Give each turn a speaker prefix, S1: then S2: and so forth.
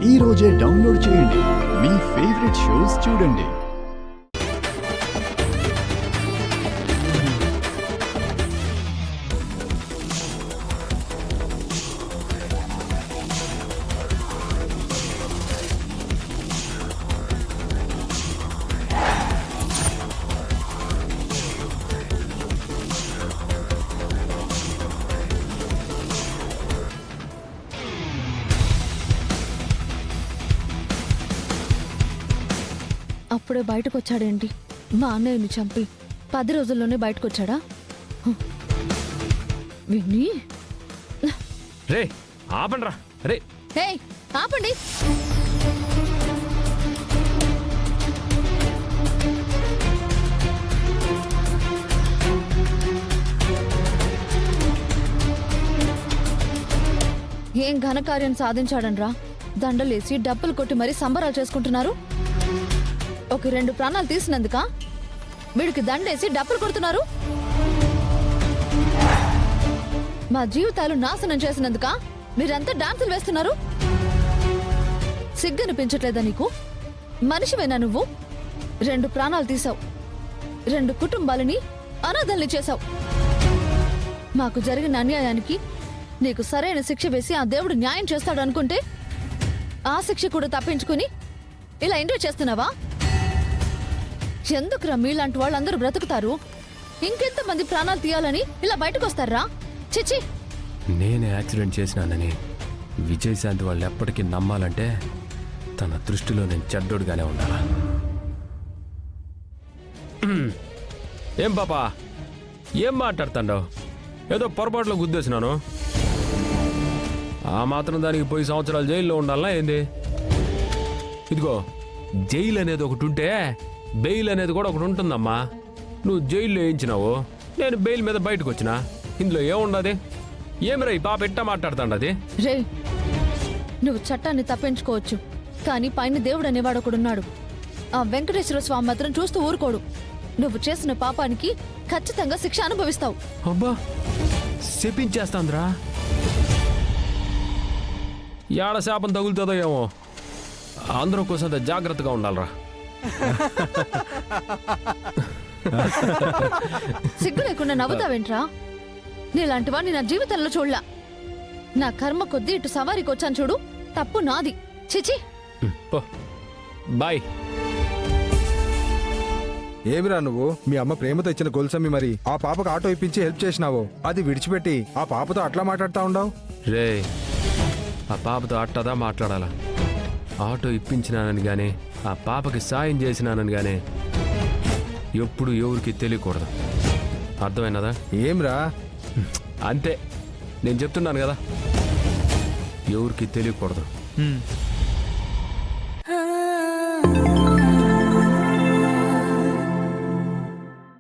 S1: ఈ రోజే డౌన్లోడ్ చేయండి. మీ ఫేవరెట్ షోస్ చూడండి.
S2: అప్పుడే బయటకు వచ్చాడేంటి? మా అన్నయ్యని చంపి 10 రోజుల్లోనే బయటకు వచ్చాడా? విన్ని
S3: రే ఆపండ్రా రే.
S2: హే ఆపండి. ఏం ఘనకార్యం సాధించాడనరా? దండలేసి డబ్బులు కొట్టి మరీ సంబరాలు చేసుకుంటున్నారు. ఒక 2 ప్రాణాలు తీసినందుక వీడికి దండేసి డబ్బులు కొడుతున్నారు. మా జీవితాలు నాశనం చేసినందుక మీరంతా డాన్సులు వేస్తున్నారు. సిగ్గనిపించట్లేదా నీకు? మనిషివేనా నువ్వు? 2 ప్రాణాలు తీసావు, 2 కుటుంబాలని అనాథల్ని చేశావు. మాకు జరిగిన అన్యాయానికి నీకు సరైన శిక్ష వేసి ఆ దేవుడు న్యాయం చేస్తాడు అనుకుంటే ఆ శిక్ష కూడా తప్పించుకుని ఇలా ఎంజాయ్ చేస్తున్నావా? ఎందుకురా మీలాంటి వాళ్ళందరూ బ్రతుకుతారు? ఇంకెంతమంది ప్రాణాలు తీయాలని ఇలా బయటకు వస్తారా? చిచి,
S3: నేనే యాక్సిడెంట్ చేసినానని విజయశాంతి వాళ్ళు ఎప్పటికీ నమ్మాలంటే తన దృష్టిలో నేను చెడ్డోడుగానే ఉండాలా? ఏం పాపా, ఏం మాట్లాడుతాండవు? ఏదో పొరపాటులో గుద్దేసినాను. ఆ మాత్రం దానికి పోయి సంవత్సరాలు జైల్లో ఉండాలనా ఏంది? ఇదిగో, జైలు అనేది ఒకటి ఉంటే బెయిల్ అనేది కూడా ఒకటి ఉంటుందమ్మా. నువ్వు జైల్లో వేయించినావు, నేను బెయిల్ మీద బయటకు వచ్చినా. ఇందులో ఏముండదు? ఏమిరా ఈ పాప ఎట్టా మాట్లాడుతాండది?
S2: రే, నువ్వు చట్టాన్ని తప్పించుకోవచ్చు, కానీ పైన దేవుడు అనేవాడు ఒకడున్నాడు. ఆ వెంకటేశ్వర స్వామి మాత్రం చూస్తూ ఊరుకోడు. నువ్వు చేసిన పాపానికి ఖచ్చితంగా శిక్ష అనుభవిస్తావు.
S3: అబ్బా, శపించేస్తాంద్రా. ఏడ శాపం తగులుతుందో ఏమో. అందరూ కోసం జాగ్రత్తగా ఉండాలరా.
S2: సిగ్గు లేకుండా నవ్వుతావేంట్రా? నీలాంటి వాడిని నా జీవితంలో చూడలా. నా కర్మ కొద్దీ ఇటు సవారికి వచ్చాను చూడు, తప్పు నాది. చిచి,
S3: బాయ్.
S4: ఏమిరా నువ్వు? మీ అమ్మ ప్రేమతో ఇచ్చిన గొలుసమ్మి మరి ఆ పాపకు ఆటో ఇప్పించి హెల్ప్ చేసినావు. అది విడిచిపెట్టి ఆ పాపతో అట్లా మాట్లాడుతా ఉండవు.
S3: రే, ఆ పాపతో అట్టదా మాట్లాడాలా? ఆటో ఇప్పించినానని గానీ ఆ పాపకి సాయం చేసినానని గానీ ఎప్పుడు ఎవరికి తెలియకూడదు. అర్థమైనదా?
S4: ఏమ్రా?
S3: అంతే, నేను చెప్తున్నాను కదా, ఎవరికి తెలియకూడదు.